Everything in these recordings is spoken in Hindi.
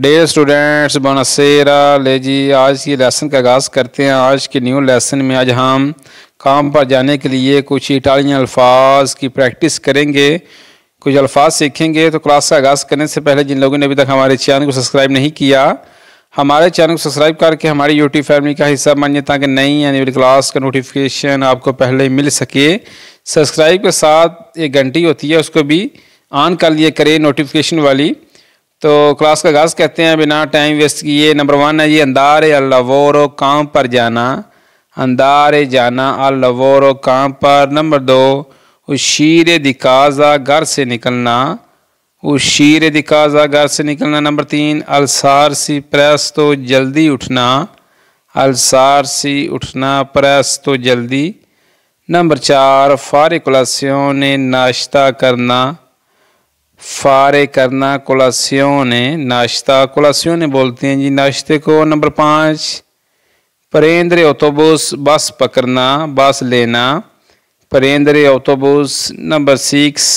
Dear students बोनासेरा। ले जी आज की लेसन का आगाज़ करते हैं। आज के न्यू लेसन में आज हम काम पर जाने के लिए कुछ इटालियन अल्फाज की प्रैक्टिस करेंगे, कुछ अल्फाज सीखेंगे। तो क्लास का आगाज़ करने से पहले जिन लोगों ने अभी तक हमारे चैनल को सब्सक्राइब नहीं किया, हमारे चैनल को सब्सक्राइब करके हमारी यूट्यूब फैमिली का हिस्सा बनिए ताकि नई आने वाली क्लास का नोटिफिकेशन आपको पहले मिल सके। सब्सक्राइब के साथ एक घंटी होती है, उसको भी ऑन कर लिए करें नोटिफिकेशन वाली। तो क्लास का आगाज़ कहते हैं बिना टाइम वेस्ट किए। नंबर 1 है जी अंदारे अल लवोरो, काम पर जाना। अंदारे जाना अल लवोरो, काम पर। नंबर 2 उशीरे दिकाजा, घर से निकलना। उशीरे दिकाजा, घर से निकलना। नंबर 3 अलसारसी प्रेस्तो, जल्दी उठना। अलसारसी उठना, प्रेस्तो जल्दी। नंबर 4 फारे कोलासियोने, नाश्ता करना। फारे करना, कोलासियोने नाश्ता। कोलासियोने बोलते हैं जी नाश्ते को। नंबर 5 प्रेंद्रे ऑटोबुस, बस पकड़ना, बस लेना। प्रेंद्रे ऑटोबुस। नंबर 6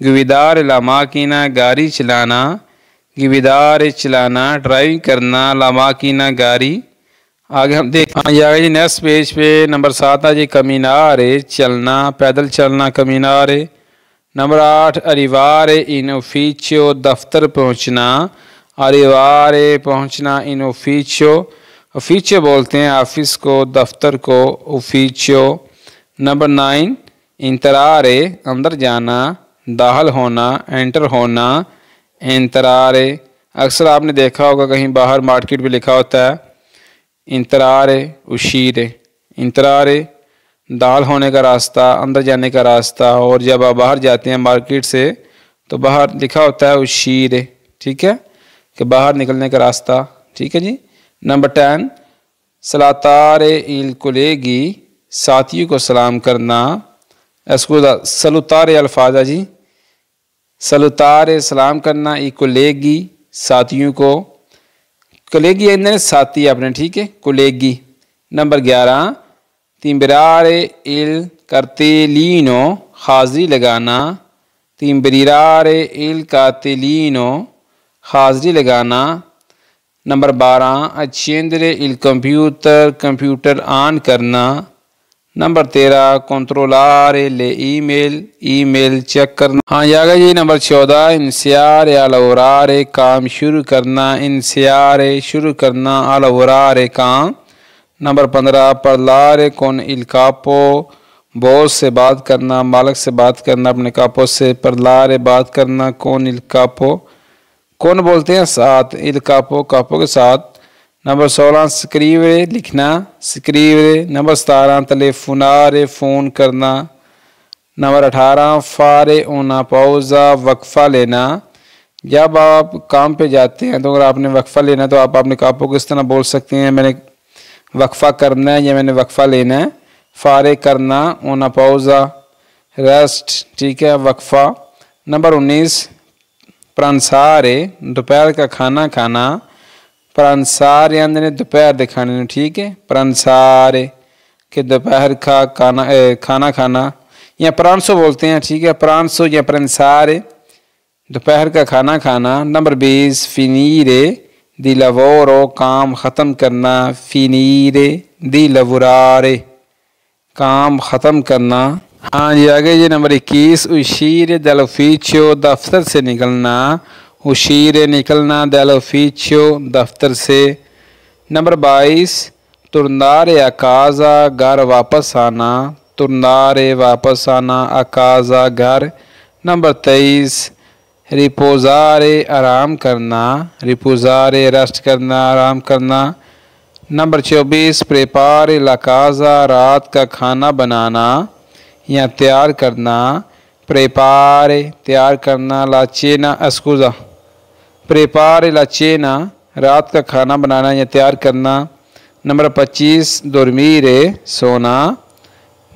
गुविदार ला माकीना, गाड़ी चलाना। गुविदार चलाना, ड्राइविंग करना। ला माकीना, गाड़ी। आगे हम देख आगे जी नेक्स्ट पेज पे नंबर 7 है जी कमीनारे, चलना, पैदल चलना, कमीनारे। नंबर 8 अरिवारे इन ऑफिशियो, दफ्तर पहुंचना। अरिवारे पहुंचना, इन ऑफिशियो। ऑफिशियो बोलते हैं ऑफिस को, दफ्तर को, ऑफिशियो। नंबर 9 इंतरारे, अंदर जाना, दाखिल होना, एंटर होना। इंतरारे अक्सर आपने देखा होगा कहीं बाहर मार्केट में लिखा होता है इंतरारे उशीरे। इंतरारे दाल होने का रास्ता, अंदर जाने का रास्ता। और जब आप बाहर जाते हैं मार्केट से तो बाहर लिखा होता है उशीरे, ठीक है, कि बाहर निकलने का रास्ता। ठीक है जी। नंबर 10 सलातारे इल कोलेगी, साथियों को सलाम करना। एस्कुदा सलुतारे अल्फाजा जी, सलुतारे सलाम करना, ई कोलेगी साथियों को। कोलेगी अंदर साथी अपने, ठीक है, कोलेगी। नंबर 11 तिम्बरारे इल करतेलिनो, हाजिरी लगाना। तिम्बरारे इल कातिलिनो, हाजिरी लगाना। नंबर 12 अचेंद्रे इल कंप्यूटर, कंप्यूटर ऑन करना। नंबर 13 कंट्रोलारे ले ईमेल, ईमेल चेक करना। हाँ यागा जी। नंबर 14 इंसियारे अलवरारे, काम शुरू करना। इंसियारे शुरू करना, अलवरारे काम। नंबर 15 परलारे कौन इल कापो, बॉस से बात करना, मालिक से बात करना, अपने कापो से। परलारे बात करना, कौन इल कापो, कौन बोलते हैं साथ, इल कापो कापो के साथ। नंबर 16 स्क्रीवरे लिखना, स्क्रीवरे। नंबर 17 तलेफुनारे, फ़ोन करना। नंबर 18 फारे ओना पाउजा, वक्फ़ा लेना। जब आप काम पे जाते हैं तो अगर आपने वक्फ़ा लेना तो आप अपने कापो को इस तरह बोल सकते हैं, मैंने वक्फ़ा करना है या मैंने वक्फ़ा लेना है। फारे करना, ओना पाउजा रेस्ट, ठीक है, वक्फ़ा। नंबर 19 प्रांसारे, दोपहर का खाना खाना। प्रांसारे अंदर दोपहर दिखाने, ठीक है, प्रांसारे के दोपहर का खाना खाना या प्रांसो बोलते हैं, ठीक है, प्रांसो या प्रांसारे दोपहर का खाना खाना। नंबर 20 फिनीरे दी लवोरो, काम ख़त्म करना। फिनीरे दी लवोरारे, काम ख़त्म करना। हाँ जी आगे जी। नंबर 21 उशीरे दल ऑफिशियो, दफ्तर से निकलना। उशीरे निकलना, दल ऑफिशियो दफ्तर से। नंबर 22 तुरंदारे अकाजा, घर वापस आना। तुरंदारे वापस आना, अकाजा घर। नंबर 23 रिपोजारे आराम करना। रिपोजारे रेस्ट करना, आराम करना। नंबर 24 प्रेपारे लाकाजा, रात का खाना बनाना या तैयार करना। प्रेपारे तैयार करना, लाचेना अस्कुजा प्रेपारे लाचेना, रात का खाना बनाना या तैयार करना। नंबर 25 दोरमीरे, सोना।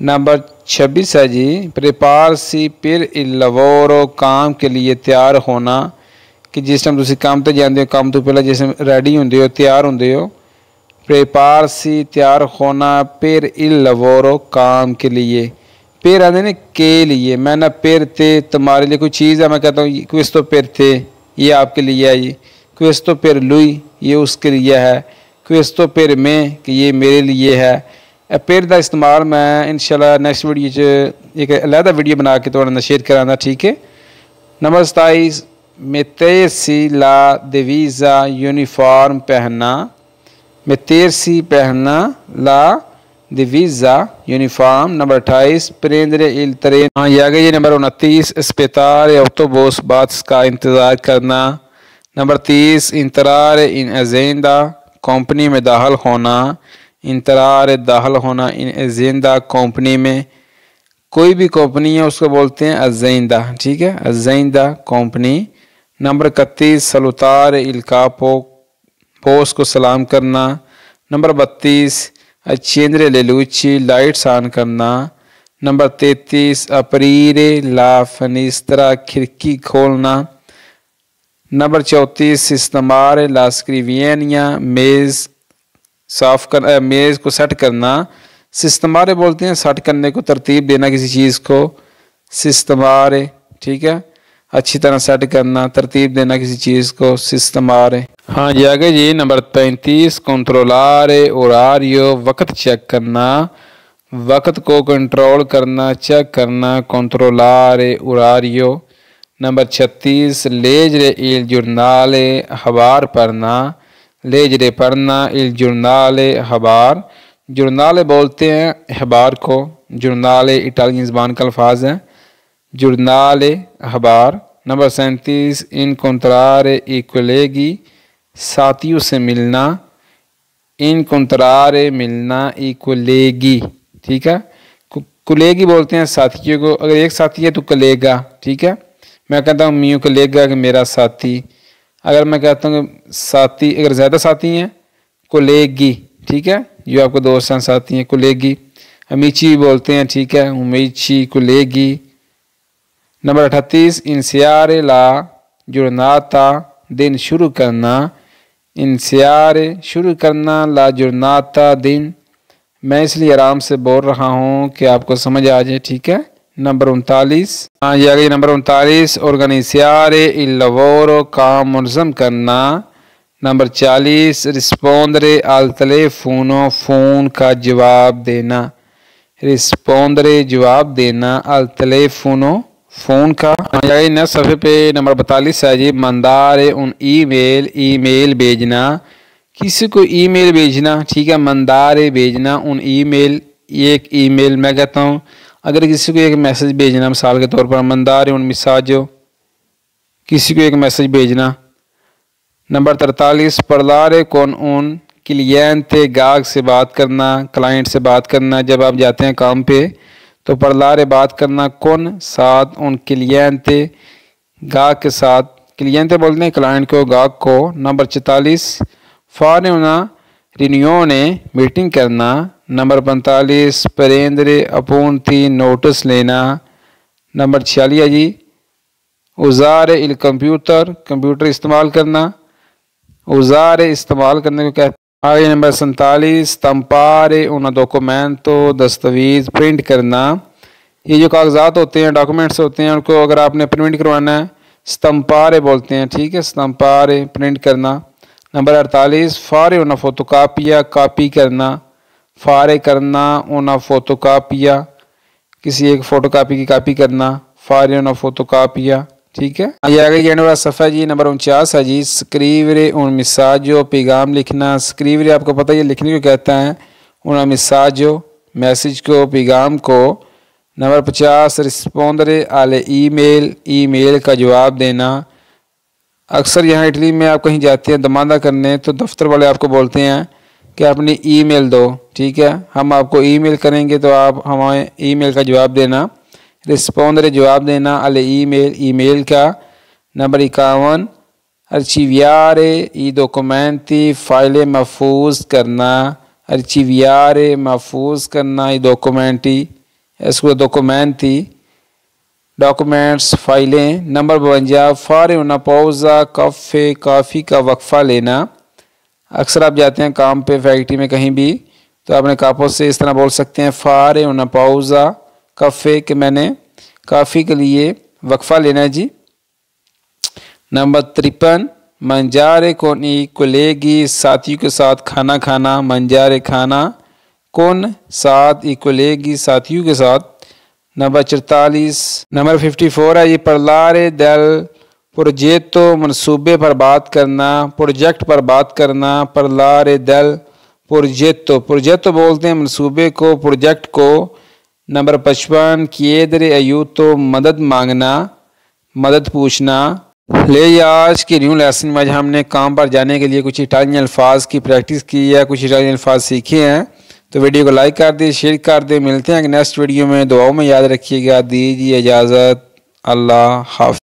नंबर 26 है जी प्रेपार सी फिर इल लवोरो, काम के लिए तैयार होना। कि जिस टाइम तुम काम तो जाते हो, काम तो पहले जिस रेडी होंगे हो, तैयार होंगे हो। प्रेपार सी तैयार होना, फिर इल लवोरो, काम के लिए। फिर आते ना के लिए, मैं ना फिर थे तुम्हारे लिए कोई चीज़ है, मैं कहता हूँ क्विस तो फिर थे, ये आपके लिए है, क्वेस्तो पर लुई ये उसके लिए है, क्वेस्तो पर मैं कि ये मेरे लिए है। पेर का इस्तेमाल मैं इंशाल्लाह नेक्स्ट वीडियो च एक अलहदा वीडियो बना के थोड़ा शेयर कराना, ठीक है। नंबर 27 मेतेसी ला दिवीज़ा यूनिफॉर्म पहनना, मेतेसी पहनना, ला दिवीज़ा यूनिफॉर्म। नंबर 28 प्रेंद्रे इल ट्रेन, हाँ ये आ गई। नंबर 29 अस्पताल ऑटोबूस बास का इंतज़ार करना। नंबर 30 इंतरार इन एजेंडा कंपनी में दाखिल होना, इंतरार दाखिल होना इन एजेंडा कंपनी में, कोई भी कंपनी है उसको बोलते हैं एजेंडा, ठीक है, एजेंडा कंपनी। नंबर 31 सलुतार इल कापो पोस को सलाम करना। नंबर 32 अच्छेंद्रे लेलूची लाइट्स ऑन करना। नंबर 33 अपरीरे ला फनिस्त्रा खिड़की खोलना। नंबर 34 सिस्टमार ला स्क्रीवियनिया मेज़ साफ कर, मेज़ को सेट करना। सिस्टमारे बोलते हैं सेट करने को, तरतीब देना किसी चीज़ को, सिस्टमारे, ठीक है, अच्छी तरह सेट करना, तरतीब देना किसी चीज़ को, सिस्टमारे। हाँ जी आगे जी। नंबर 35 कंट्रोलारे ओरारियो वक्त चेक करना, वक्त को कंट्रोल करना, चेक करना, कंट्रोलारे ओरारियो। नंबर 36 लेजरे इल जुर्नाले अखबार पढ़ना, लेजरे पढ़ना, इल जुर्नाले अखबार। जुर्नाले बोलते हैं अखबार को, जुर्नाले इटालियन ज़बान का अल्फाज है, जुर्नाले अखबार। नंबर 37 इन कंट्रारे इक्वलेगी साथियों से मिलना, इन कंट्रारे मिलना इक्वलेगी, ठीक है। कुलेगी बोलते हैं साथियों को, अगर एक साथी है तो कलेगा, ठीक है। मैं कहता हूँ मियों कलेगा कि मेरा साथी। अगर मैं कहता हूँ साथी, अगर ज़्यादा साथी हैं कोलेगी, ठीक है, जो आपको दोस्त हैं साथी हैं, कोलेगी। अमीची भी बोलते हैं, ठीक है, उमीची कोलेगी। नंबर 38 इंसियारे ला जुर्नाता दिन शुरू करना, इंसियारे शुरू करना, ला जुर्नाता दिन। मैं इसलिए आराम से बोल रहा हूँ कि आपको समझ आ जाए, ठीक है। नंबर 39, हाँ ये आ गई। नंबर 39 ऑर्गेनाइज़ारे इल लवोरो काम मुनज़्ज़म करना। नंबर 40 रिस्पोंडरे अल टेलीफोनो फ़ोन का जवाब देना, रिस्पोंडरे जवाब देना, अल टेलीफोनो फ़ोन का। न सफ़े पे नंबर 42 है जी मंदारे उन ईमेल, ईमेल भेजना, किसी को ईमेल भेजना, ठीक है, मंदारे भेजना उन ईमेल, एक ईमेल। मैं कहता हूँ अगर किसी को एक मैसेज भेजना, मिसाल के तौर पर मंदारे उन मिसाजो, किसी को एक मैसेज भेजना। नंबर 43 परलारे कौन उन क्लिएंटे गाहक से बात करना, क्लाइंट से बात करना। जब आप जाते हैं काम पे तो परलारे बात करना कौन साथ, उन क्लिएंटे गाहक के साथ, क्लिएंटे बोलते हैं क्लाइंट को, गाहक को। नंबर 44 फारेना रिन्योने मीटिंग करना। नंबर 45 परेंद्रे अपूर्ति नोटिस लेना। नंबर 46 जी उज़ार इल कंप्यूटर, कंप्यूटर इस्तेमाल करना, उज़ार इस्तेमाल करने को कहते हैं। आगे नंबर 47 तंपारे उन डॉक्यूमेंटो दस्तावेज़ प्रिंट करना। ये जो कागजात होते हैं, डॉक्यूमेंट्स होते हैं, उनको अगर आपने प्रिंट करवाना है स्तंपारे बोलते हैं, ठीक है, स्तंपारे प्रिंट करना। नंबर 48 फारे उन फोटोकापिया कापी करना, फारे करना उन फोटोकापिया, किसी एक फ़ोटोकापी की कापी करना, फारे उन फोटोकापिया, ठीक है। ये आ गई वाला सफ़ा जी। नंबर 49 है जी स्क्रीवरे उन मिसाजो पैगाम लिखना। स्क्रीवरे आपको पता है लिखने को कहता है, उन मिसाजो मैसेज को, पैगाम को। नंबर 50 रिस्पोंडरे आले ईमेल, ईमेल का जवाब देना। अक्सर यहाँ इटली में आप कहीं जाते हैं दमादा करने तो दफ्तर वाले आपको बोलते हैं कि अपनी ईमेल दो, ठीक है, हम आपको ईमेल करेंगे तो आप हमें ईमेल का जवाब देना, रिस्पोंडरे जवाब देना, अले ईमेल, ईमेल का। नंबर 51 अर्चिवियारे ई डॉक्यूमेंटी फाइलें महफूज करना, अर्चिवियारे महफूज करना ई डॉक्यूमेंटी, इसको डॉक्यूमेंटी डॉक्यूमेंट्स फाइलें। नंबर 52 फारे उन पौज़ा कफ़े काफ़ी का वक्फ़ा लेना। अक्सर आप जाते हैं काम पे, फैक्ट्री में, कहीं भी, तो आपने कापों से इस तरह बोल सकते हैं फारे उन पौज़ा कफ़े कि मैंने काफ़ी के लिए वक्फ़ा लेना है जी। Number 53 mangiare con i colleghi, साथियों के साथ खाना खाना, mangiare खाना, con साथ, i colleghi साथियों के साथ। नंबर 44, नंबर 54 है ये parlare del progetto, मनसूबे पर बात करना, प्रोजेक्ट पर बात करना, parlare del progetto, प्रोजेक्टो बोलते हैं मनसूबे को, प्रोजेक्ट को। नंबर 55, chiedere aiuto, मदद मांगना, मदद पूछना। ले आज के न्यू लेसन में आज हमने काम पर जाने के लिए कुछ इटालियन अल्फाज की प्रैक्टिस की है, कुछ इटालियन अल्फाज सीखे हैं। तो वीडियो को लाइक कर दे, शेयर कर दे। मिलते हैं नेक्स्ट वीडियो में, दुआओं में याद रखिएगा। दीजिए इजाज़त, अल्लाह हाफ़िज़।